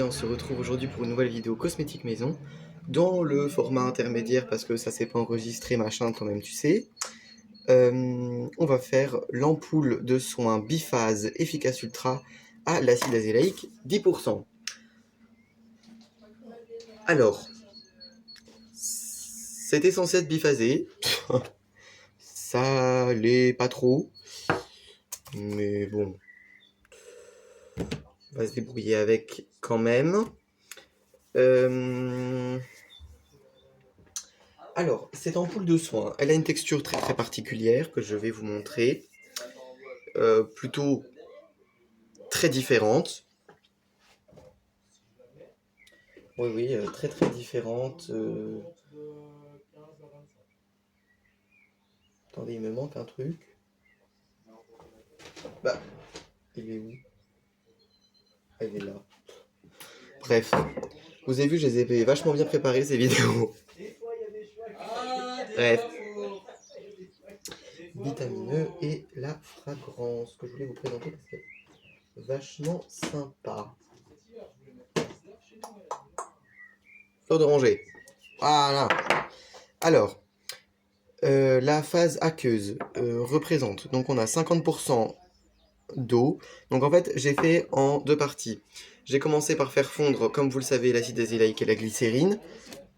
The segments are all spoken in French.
on se retrouve aujourd'hui pour une nouvelle vidéo cosmétique maison dans le format intermédiaire parce que ça s'est pas enregistré machin quand même tu sais. On va faire l'ampoule de soins biphase efficace ultra à l'acide azélaïque 10%. Alors, c'était censé être biphasé, ça l'est pas trop, mais bon, on va se débrouiller avec quand même. Alors, cette ampoule de soin, elle a une texture très très particulière que je vais vous montrer, plutôt très différente. Oui, très très différente. Attendez, il me manque un truc. Bah, il est où? Elle est là. Bref, vous avez vu, je les ai vachement bien préparées ces vidéos. Bref. Vitamineux et la fragrance que je voulais vous présenter parce qu'elle est vachement sympa. Fleur d'oranger. Voilà. Alors, la phase aqueuse représente, donc on a 50% d'eau. Donc en fait, j'ai fait en deux parties. J'ai commencé par faire fondre, comme vous le savez, l'acide azélaïque et la glycérine.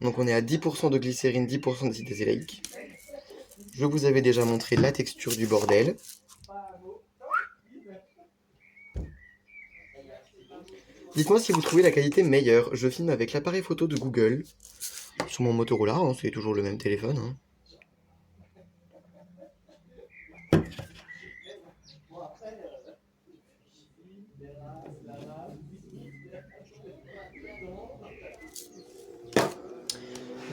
Donc on est à 10% de glycérine, 10% d'acide azélaïque. Je vous avais déjà montré la texture du bordel. Dites-moi si vous trouvez la qualité meilleure. Je filme avec l'appareil photo de Google. Sur mon Motorola, hein, c'est toujours le même téléphone. Hein.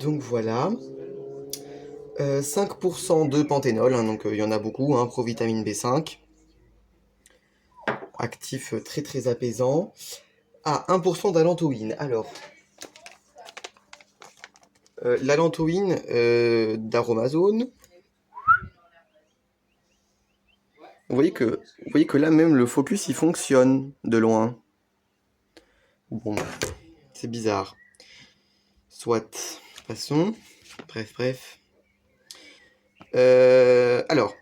Donc voilà. 5% de panthénol, hein, donc il y en a beaucoup, hein, provitamine B5. Actif très très apaisant. Ah, 1% d'alantoïne. Alors, l'alantoïne d'Aromazone. Vous voyez que là même le focus il fonctionne de loin. Bon, c'est bizarre. Soit, passons. Bref. Alors,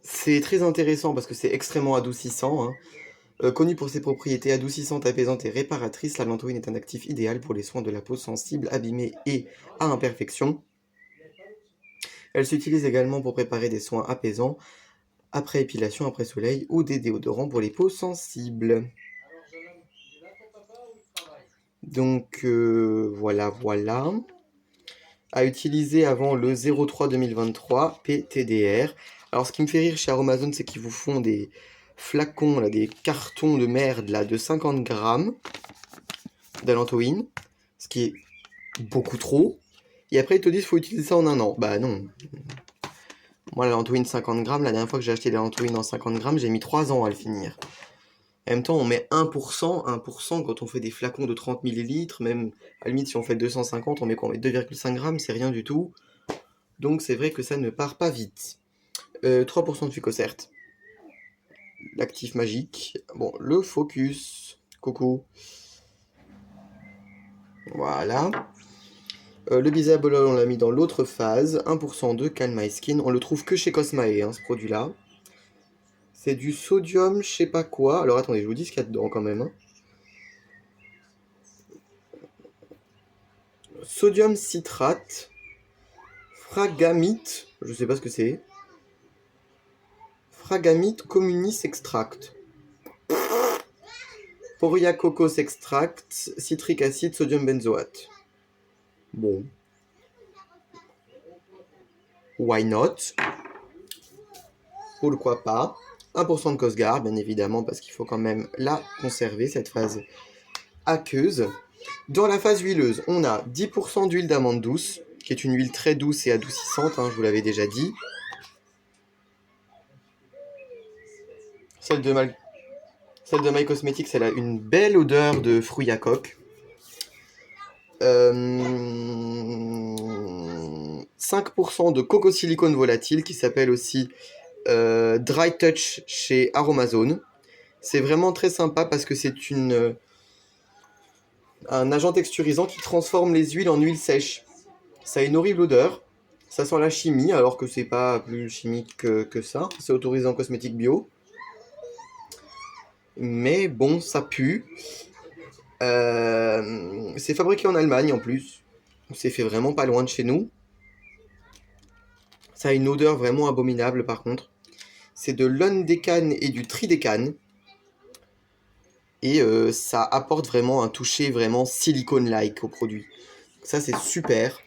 c'est très intéressant parce que c'est extrêmement adoucissant. Hein. Connu pour ses propriétés adoucissantes, apaisantes et réparatrices, l'alantoïne est un actif idéal pour les soins de la peau sensible, abîmée et à imperfection. Elle s'utilise également pour préparer des soins apaisants, après épilation, après soleil, ou des déodorants pour les peaux sensibles. Donc voilà. À utiliser avant le 03-2023 PTDR. Alors ce qui me fait rire chez Aromazone, c'est qu'ils vous font des flacons, là, des cartons de merde là, de 50 grammes d'alantoïne, ce qui est beaucoup trop. Et après ils te disent qu'il faut utiliser ça en un an. Bah non. Moi l'alantoïne 50 grammes, la dernière fois que j'ai acheté l'alantoïne en 50 grammes, j'ai mis 3 ans à le finir. En même temps, on met 1% quand on fait des flacons de 30 ml, même à la limite si on fait 250, on met quoi? On met 2,5 grammes, c'est rien du tout. Donc c'est vrai que ça ne part pas vite. 3% de Fucocert. L'actif magique. Bon, le focus. Coucou. Voilà. Le bisabolol, on l'a mis dans l'autre phase. 1% de Calm My Skin. On le trouve que chez Cosmae, hein, ce produit-là. C'est du sodium, je sais pas quoi. Alors attendez, je vous dis ce qu'il y a dedans quand même. Hein. Sodium citrate. Fragamite. Je sais pas ce que c'est. Fragamite communis extract. Poria cocos extract. Citric acid, sodium benzoate. Bon. Why not? Pourquoi pas? 1% de Cosgar, bien évidemment, parce qu'il faut quand même la conserver, cette phase aqueuse. Dans la phase huileuse, on a 10% d'huile d'amande douce, qui est une huile très douce et adoucissante, hein, je vous l'avais déjà dit. Celle de My Cosmetics, elle a une belle odeur de fruits à coque. 5% de coco silicone volatile, qui s'appelle aussi Dry Touch chez Aromazone. C'est vraiment très sympa parce que c'est une un agent texturisant qui transforme les huiles en huile sèche. Ça a une horrible odeur. Ça sent la chimie, alors que c'est pas plus chimique que ça. C'est autorisé en cosmétique bio. Mais bon, ça pue. C'est fabriqué en Allemagne en plus. C'est fait vraiment pas loin de chez nous. Ça a une odeur vraiment abominable par contre. C'est de l'ondécane et du tridécane. Et ça apporte vraiment un toucher vraiment silicone-like au produit. Ça c'est super.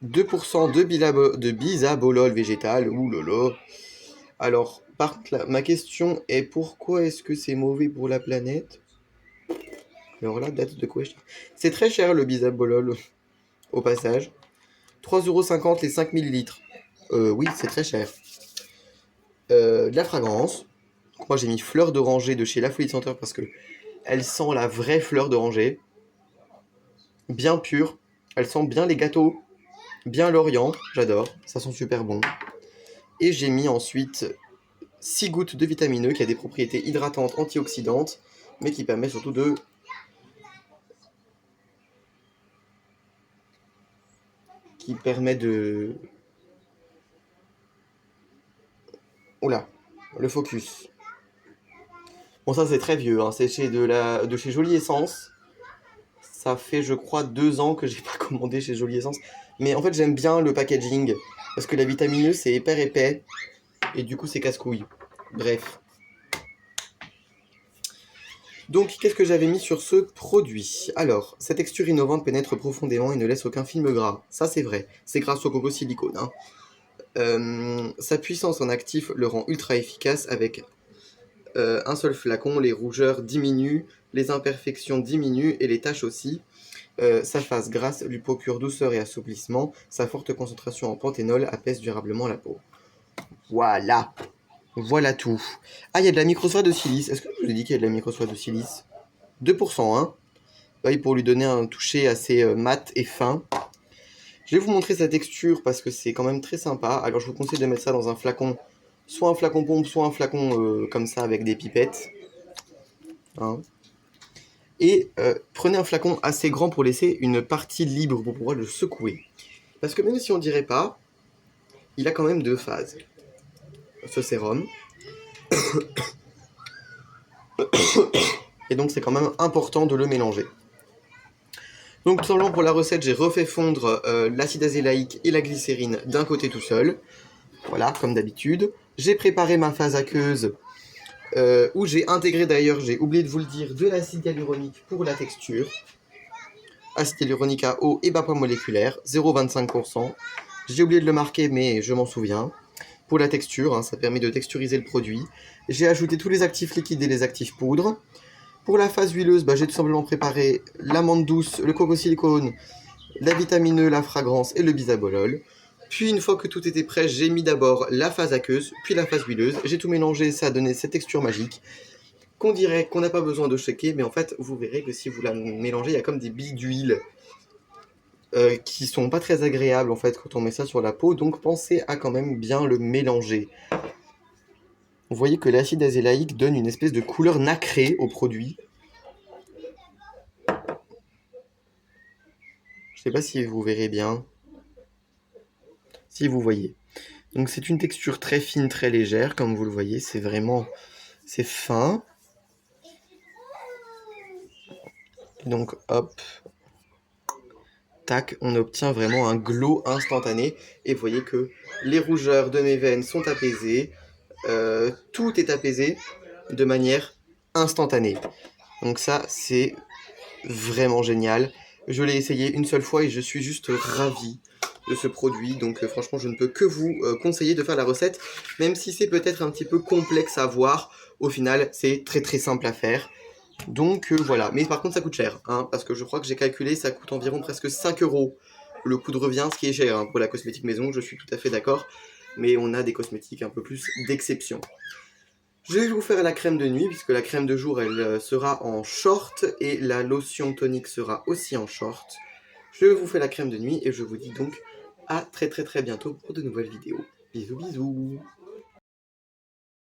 2% de bisabolol végétal. Ouh lolo. Alors, par contre, ma question est pourquoi est-ce que c'est mauvais pour la planète? Alors là, date de quoi? C'est très cher le bisabolol, au passage. 3,50€ les 5 millilitres. Oui, c'est très cher. De la fragrance. Moi, j'ai mis fleur d'oranger de chez La Folie de Senteur parce que elle sent la vraie fleur d'oranger. Bien pure. Elle sent bien les gâteaux. Bien l'Orient. J'adore. Ça sent super bon. Et j'ai mis ensuite 6 gouttes de vitamine E qui a des propriétés hydratantes, antioxydantes, mais qui permet surtout de... qui permet de... Oula, le focus. Bon, ça c'est très vieux, hein. C'est de chez Jolie Essence. Ça fait, je crois, 2 ans que j'ai pas commandé chez Jolie Essence. Mais en fait, j'aime bien le packaging, parce que la vitamine E, c'est hyper épais, et du coup, c'est casse-couille. Bref. Donc, qu'est-ce que j'avais mis sur ce produit? Alors, sa texture innovante pénètre profondément et ne laisse aucun film gras. Ça, c'est vrai. C'est grâce au coco silicone, hein. Sa puissance en actif le rend ultra efficace avec un seul flacon. Les rougeurs diminuent, les imperfections diminuent et les taches aussi. Sa phase grasse lui procure douceur et assouplissement. Sa forte concentration en panthénol apaise durablement la peau. Voilà. Voilà tout. Ah, il y a de la microsphère de silice. Est-ce que je vous ai dit qu'il y a de la microsphère de silice? 2%, hein. Oui, pour lui donner un toucher assez mat et fin. Je vais vous montrer sa texture parce que c'est quand même très sympa. Alors je vous conseille de mettre ça dans un flacon, soit un flacon pompe, soit un flacon comme ça avec des pipettes. Hein. Et prenez un flacon assez grand pour laisser une partie libre pour pouvoir le secouer. Parce que même si on dirait pas, il a quand même 2 phases. Ce sérum. Et donc c'est quand même important de le mélanger. Donc tout simplement pour la recette, j'ai refait fondre l'acide azélaïque et la glycérine d'un côté tout seul. Voilà, comme d'habitude. J'ai préparé ma phase aqueuse où j'ai intégré d'ailleurs, j'ai oublié de vous le dire, de l'acide hyaluronique pour la texture. Acide hyaluronique à eau et bas poids moléculaire, 0,25%. J'ai oublié de le marquer mais je m'en souviens. Pour la texture, hein, ça permet de texturiser le produit. J'ai ajouté tous les actifs liquides et les actifs poudres. Pour la phase huileuse, j'ai tout simplement préparé l'amande douce, le coco silicone, la vitamine E, la fragrance et le bisabolol. Puis une fois que tout était prêt, j'ai mis d'abord la phase aqueuse, puis la phase huileuse. J'ai tout mélangé, ça a donné cette texture magique qu'on dirait qu'on n'a pas besoin de shaker, mais en fait, vous verrez que si vous la mélangez, il y a comme des billes d'huile qui sont pas très agréables en fait quand on met ça sur la peau. Donc pensez à quand même bien le mélanger. Vous voyez que l'acide azélaïque donne une espèce de couleur nacrée au produit. Je sais pas si vous verrez bien. Si vous voyez. Donc c'est une texture très fine, très légère, comme vous le voyez. C'est vraiment... c'est fin. Et donc hop. Tac, on obtient vraiment un glow instantané. Et vous voyez que les rougeurs de mes veines sont apaisées. Tout est apaisé de manière instantanée. Donc ça, c'est vraiment génial. Je l'ai essayé une seule fois et je suis juste ravi de ce produit. Donc franchement, je ne peux que vous conseiller de faire la recette. Même si c'est peut-être un petit peu complexe à voir, au final, c'est très très simple à faire. Donc voilà. Mais par contre, ça coûte cher. Hein, parce que je crois que j'ai calculé, ça coûte environ presque 5 € le coût de revient, ce qui est cher hein, pour la cosmétique maison. Je suis tout à fait d'accord. Mais on a des cosmétiques un peu plus d'exception. Je vais vous faire la crème de nuit, puisque la crème de jour, elle sera en short, et la lotion tonique sera aussi en short. Je vous fais la crème de nuit, et je vous dis donc à très très très bientôt pour de nouvelles vidéos. Bisous bisous.